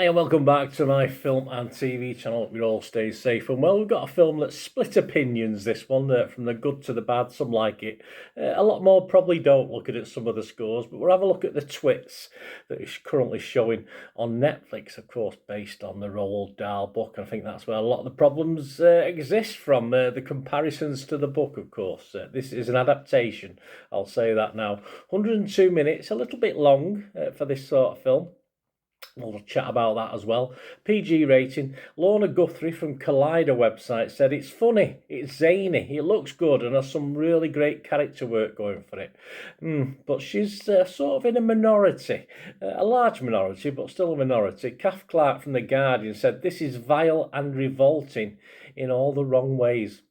and welcome back to my film and TV channel. Hope you all stay safe and well. We've got a film that's split opinions, this one, from the good to the bad. Some like it. A lot more probably don't, looking at some of the scores. But we'll have a look at the Twits that is currently showing on Netflix, of course, based on the Roald Dahl book. I think that's where a lot of the problems exist from, the comparisons to the book, of course. This is an adaptation, I'll say that now. 102 minutes, a little bit long for this sort of film. We'll chat about that as well. PG rating. Lorna Guthrie from Collider website said it's funny, it's zany, it looks good and has some really great character work going for it. But she's sort of in a minority. A large minority, but still a minority. Kath Clark from The Guardian said this is vile and revolting in all the wrong ways.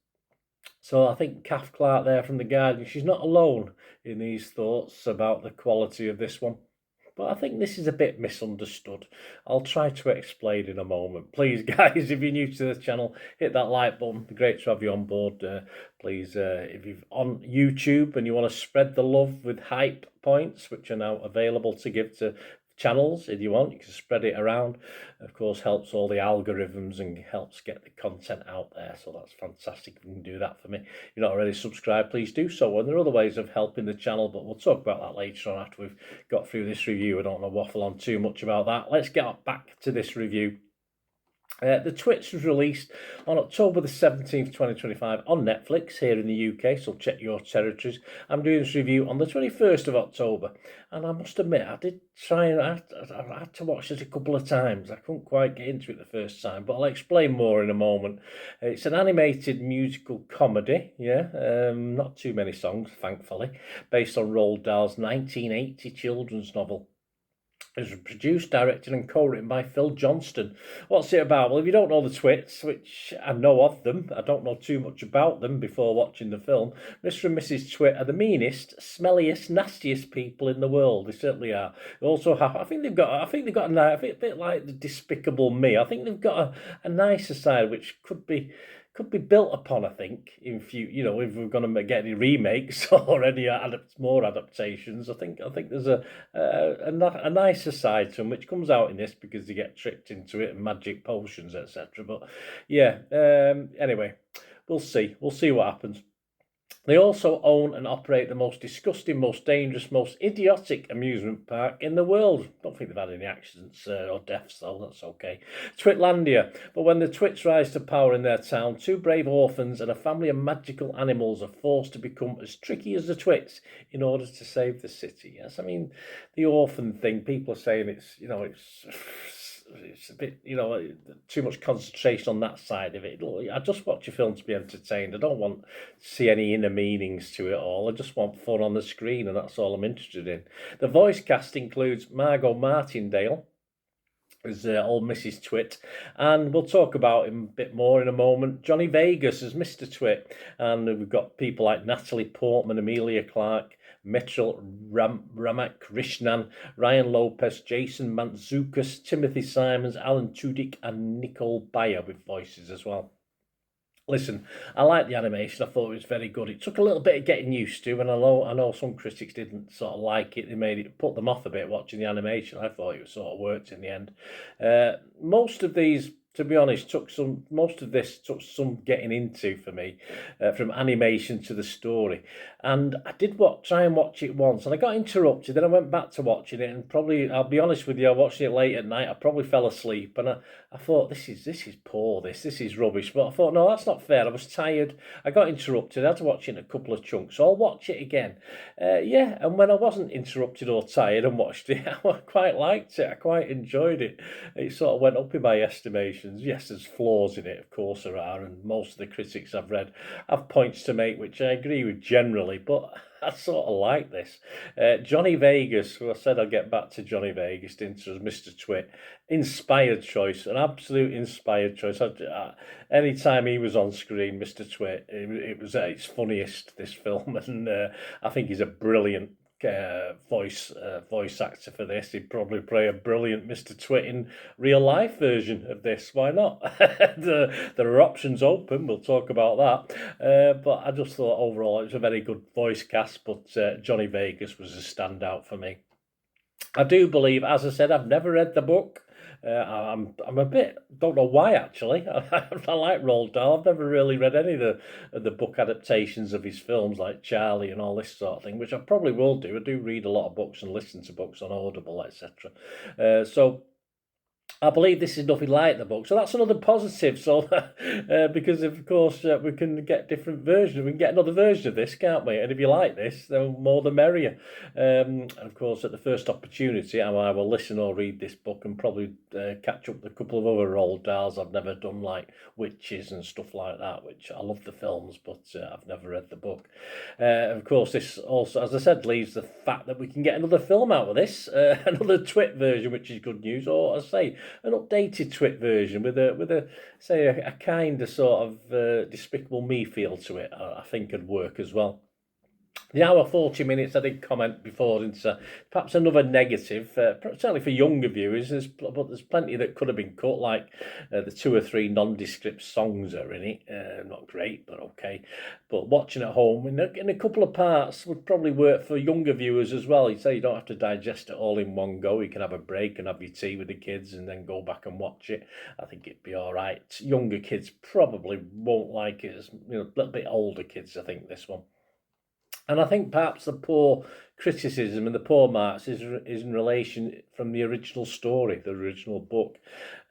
So I think Kath Clark there from The Guardian, she's not alone in these thoughts about the quality of this one. But I think this is a bit misunderstood. I'll try to explain in a moment. Please, guys, if you're new to the channel, hit that like button. It'd be great to have you on board. Please, if you're on YouTube and you want to spread the love with hype points, which are now available to give to channels, if you want, you can spread it around. Of course, helps all the algorithms and helps get the content out there, so that's fantastic if you can do that for me. If you're not already subscribed, please do so, and there are other ways of helping the channel, but we'll talk about that later on after we've got through this review. I don't want to waffle on too much about that. Let's get back to this review. The Twits was released on October the 17th, 2025 on Netflix here in the UK, so check your territories. I'm doing this review on the 21st of October, and I must admit, I did try and I had to watch it a couple of times. I couldn't quite get into it the first time, but I'll explain more in a moment. It's an animated musical comedy, not too many songs, thankfully, based on Roald Dahl's 1980 children's novel. It was produced, directed and co-written by Phil Johnston. What's it about? Well, if you don't know the Twits, which I know of them, I don't know too much about them before watching the film, Mr. and Mrs. Twit are the meanest, smelliest, nastiest people in the world. They certainly are. They also have, I think they've got a bit like the Despicable Me. I think they've got a nicer side which could be built upon, I think, in future. If we're going to get any remakes or any more adaptations, I think there's a nicer side to them, which comes out in this because they get tricked into it and magic potions, etc. But yeah, anyway, we'll see what happens. They also own and operate the most disgusting, most dangerous, most idiotic amusement park in the world. Don't think they've had any accidents or deaths, though. That's okay. Twitlandia. But when the Twits rise to power in their town, two brave orphans and a family of magical animals are forced to become as tricky as the Twits in order to save the city. Yes, I mean, the orphan thing, people are saying it's a bit, too much concentration on that side of it. I just watch a film to be entertained. I don't want to see any inner meanings to it all. I just want fun on the screen, and that's all I'm interested in. The voice cast includes Margot Martindale as old Mrs. Twit, and we'll talk about him a bit more in a moment. Johnny Vegas as Mr. Twit, and we've got people like Natalie Portman, Amelia Clark, Mitchell Ramakrishnan, Ryan Lopez, Jason Mantzoukas, Timothy Simons, Alan Tudyk, and Nicole Bayer with voices as well. Listen, I like the animation. I thought it was very good. It took a little bit of getting used to, and I know some critics didn't sort of like it. They made it put them off a bit watching the animation. I thought it sort of worked in the end. Most of these, to be honest, took some getting into for me, from animation to the story. And I did try and watch it once, and I got interrupted. Then I went back to watching it, and probably, I'll be honest with you, I watched it late at night. I probably fell asleep, and I thought, this is poor. This is rubbish. But I thought, no, that's not fair. I was tired. I got interrupted. I had to watch it in a couple of chunks, so I'll watch it again. And when I wasn't interrupted or tired and watched it, I quite liked it. I quite enjoyed it. It sort of went up in my estimations. Yes, there's flaws in it, of course there are, and most of the critics I've read have points to make, which I agree with generally, but I sort of like this. Johnny Vegas, who I said I'll get back to Johnny Vegas, into as Mr. Twit. Inspired choice, an absolute inspired choice. Anytime he was on screen, Mr. Twit, it was at its funniest, this film, and I think he's a brilliant voice actor for this. He'd probably play a brilliant Mr. Twit in real life version of this. Why not? There are options open. We'll talk about that. But I just thought overall it was a very good voice cast. But Johnny Vegas was a standout for me. I do believe, as I said, I've never read the book. I'm a bit, don't know why actually. I like Roald Dahl. I've never really read any of the book adaptations of his films like Charlie and all this sort of thing, which I probably will do. I do read a lot of books and listen to books on Audible, etc. So I believe this is nothing like the book, so that's another positive. So, because of course we can get different versions, we can get another version of this, can't we? And if you like this, then more the merrier. And of course, at the first opportunity, I will listen or read this book and probably catch up with a couple of other Roald Dahls I've never done, like Witches and stuff like that. Which I love the films, but I've never read the book. Of course, this also, as I said, leaves the fact that we can get another film out of this, another Twit version, which is good news. Or, as I say, an updated Twit version with a kind of sort of Despicable Me feel to it. I think could work as well. The hour 40 minutes, I did comment before, into perhaps another negative, certainly for younger viewers, but there's plenty that could have been cut, like the 2 or 3 nondescript songs that are in it. Not great, but okay. But watching at home in a couple of parts would probably work for younger viewers as well. You say you don't have to digest it all in one go. You can have a break and have your tea with the kids and then go back and watch it. I think it'd be all right. Younger kids probably won't like it as, a little bit older kids, I think, this one. And I think perhaps the poor criticism and the poor marks is in relation from the original story, the original book.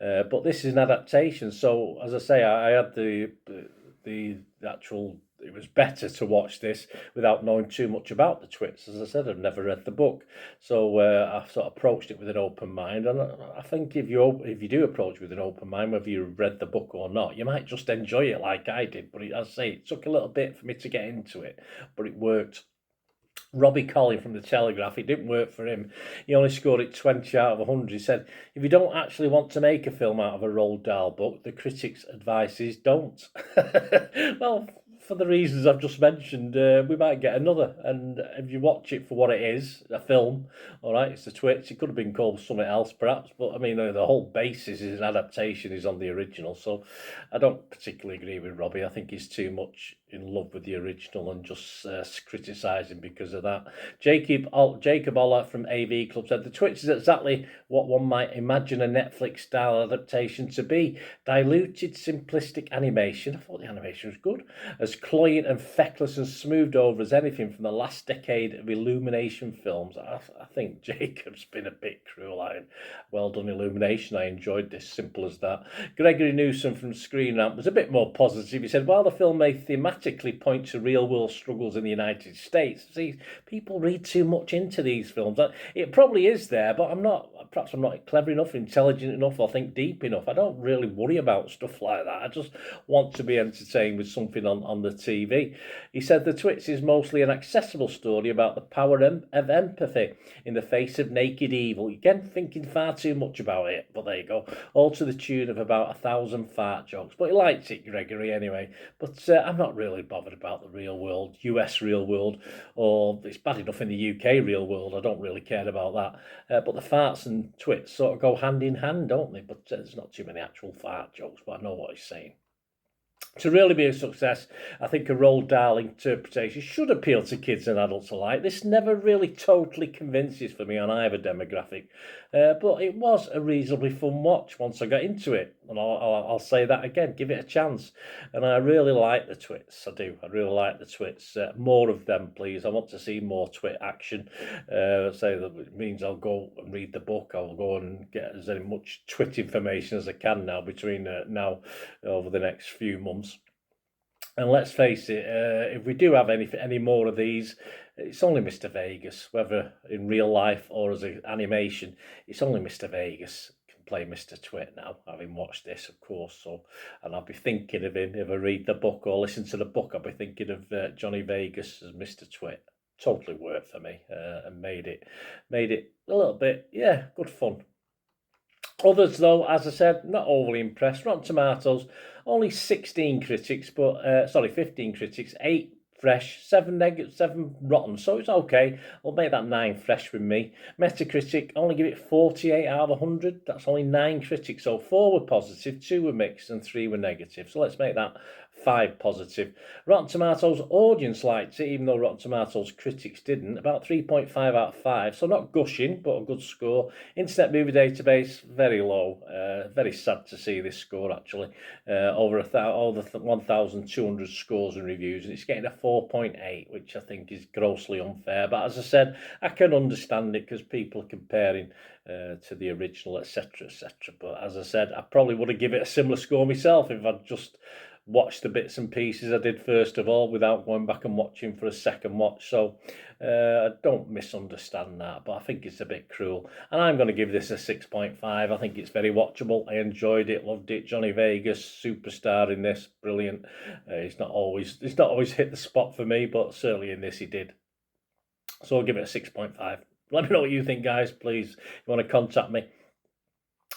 But this is an adaptation. So, as I say, I had the actual. It was better to watch this without knowing too much about the Twits. As I said, I've never read the book, so I've sort of approached it with an open mind. And I think if you do approach with an open mind, whether you read the book or not, you might just enjoy it like I did. But as I say, it took a little bit for me to get into it, but it worked. Robbie Collin from The Telegraph, it didn't work for him. He only scored it 20 out of 100. He said, if you don't actually want to make a film out of a Roald Dahl book, the critics' advice is don't. Well, for the reasons I've just mentioned, we might get another. And if you watch it for what it is, a film, all right, it's the Twits. It could have been called something else, perhaps. But, I mean, the whole basis is an adaptation, is on the original. So I don't particularly agree with Robbie. I think he's too much in love with the original and just criticising because of that. Jacob Oller from AV Club said, the Twits is exactly what one might imagine a Netflix-style adaptation to be. Diluted, simplistic animation. I thought the animation was good. As cloying and feckless and smoothed over as anything from the last decade of Illumination films. I think Jacob's been a bit cruel. Well done, Illumination. I enjoyed this, simple as that. Gregory Newsom from Screen Rant was a bit more positive. He said, while the film may thematically point to real-world struggles in the United States, see, people read too much into these films. It probably is there, but perhaps I'm not clever enough, intelligent enough, or think deep enough. I don't really worry about stuff like that. I just want to be entertained with something on the TV. He said the Twits is mostly an accessible story about the power of empathy in the face of naked evil. Again, thinking far too much about it, but there you go. All to the tune of about 1,000 fart jokes. But he liked it, Gregory, anyway. But I'm not really bothered about the real world, US real world, or it's bad enough in the UK real world. I don't really care about that. But the farts and Twits sort of go hand in hand, don't they? But there's not too many actual fart jokes, but I know what he's saying. To really be a success, I think a Roald Dahl interpretation should appeal to kids and adults alike. This never really totally convinces for me on either demographic, but it was a reasonably fun watch once I got into it. And I'll say that again, give it a chance. And I really like the Twits, I do. I really like the Twits. More of them, please. I want to see more Twit action. Say that it means I'll go and read the book. I'll go and get as much Twit information as I can now between now over the next few months. And let's face it, if we do have any more of these, it's only Mr. Vegas, whether in real life or as an animation. It's only Mr. Vegas can play Mr. Twit now, having watched this, of course. So, and I'll be thinking of him if I read the book or listen to the book. I'll be thinking of Johnny Vegas as Mr. Twit. Totally worked for me, and made it a little bit, good fun. Others, though, as I said, not overly impressed. Rotten Tomatoes, only 16 critics, but 15 critics, 8 fresh, 7 negative, 7 rotten, so it's okay. I'll make that 9 fresh with me. Metacritic, only give it 48 out of 100. That's only 9 critics, so 4 were positive, 2 were mixed, and 3 were negative. So let's make that 5 positive. Rotten Tomatoes audience liked it, even though Rotten Tomatoes critics didn't. About 3.5 out of 5, so not gushing, but a good score. Internet Movie Database, very low. Very sad to see this score, actually. Over 1,200 scores and reviews, and it's getting a 4.8, which I think is grossly unfair. But as I said, I can understand it because people are comparing to the original, etc., etc. But as I said, I probably would have given it a similar score myself if I'd just watched the bits and pieces I did first of all without going back and watching for a second watch. So don't misunderstand that, but I think it's a bit cruel. And I'm going to give this a 6.5. I think it's very watchable. I enjoyed it, loved it. Johnny Vegas, superstar in this, brilliant. He's not always hit the spot for me, but certainly in this he did. So I'll give it a 6.5. Let me know what you think, guys. Please, if you want to contact me,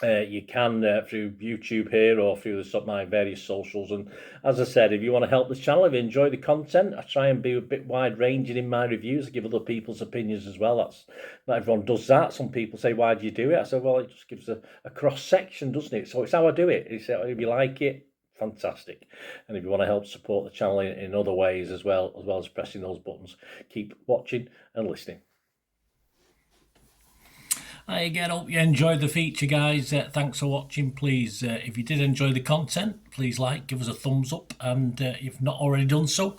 you can through YouTube here or through my various socials. And as I said, if you want to help this channel, if you enjoy the content, I try and be a bit wide ranging in my reviews. I give other people's opinions as well. That's not everyone does that. Some people say, why do you do it? I said, well, it just gives a cross section, doesn't it? So it's how I do it. It's, if you like it, fantastic. And if you want to help support the channel in other ways as well as pressing those buttons, keep watching and listening. Hi again, hope you enjoyed the feature, guys. Thanks for watching. Please, if you did enjoy the content, please give us a thumbs up, and if you've not already done so,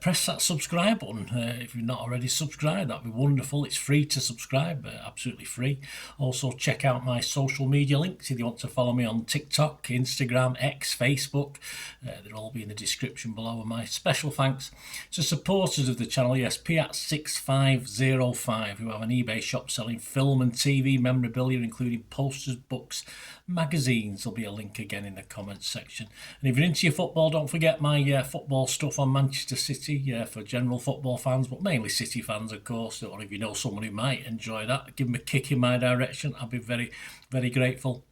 press that subscribe button. If you've not already subscribed, that'd be wonderful. It's free to subscribe, absolutely free. Also, check out my social media links if you want to follow me on TikTok, Instagram, X, Facebook. They'll all be in the description below. And my special thanks to supporters of the channel, yes, Piat6505, who have an eBay shop selling film and TV memorabilia, including posters, books, magazines. There'll be a link again in the comments section. And if you're into your football, don't forget my football stuff on Manchester City for general football fans, but mainly City fans, of course. Or if you know someone who might enjoy that, give them a kick in my direction. I'll be very, very grateful.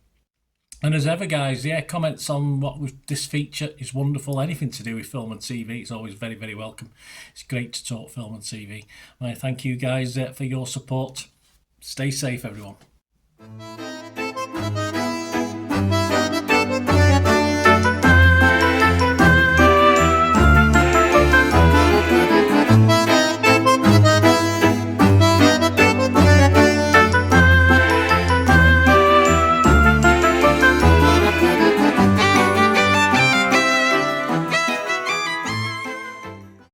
And as ever, guys, comments on this feature is wonderful. Anything to do with film and TV is always very, very welcome. It's great to talk film and TV. I thank you guys for your support. Stay safe, everyone.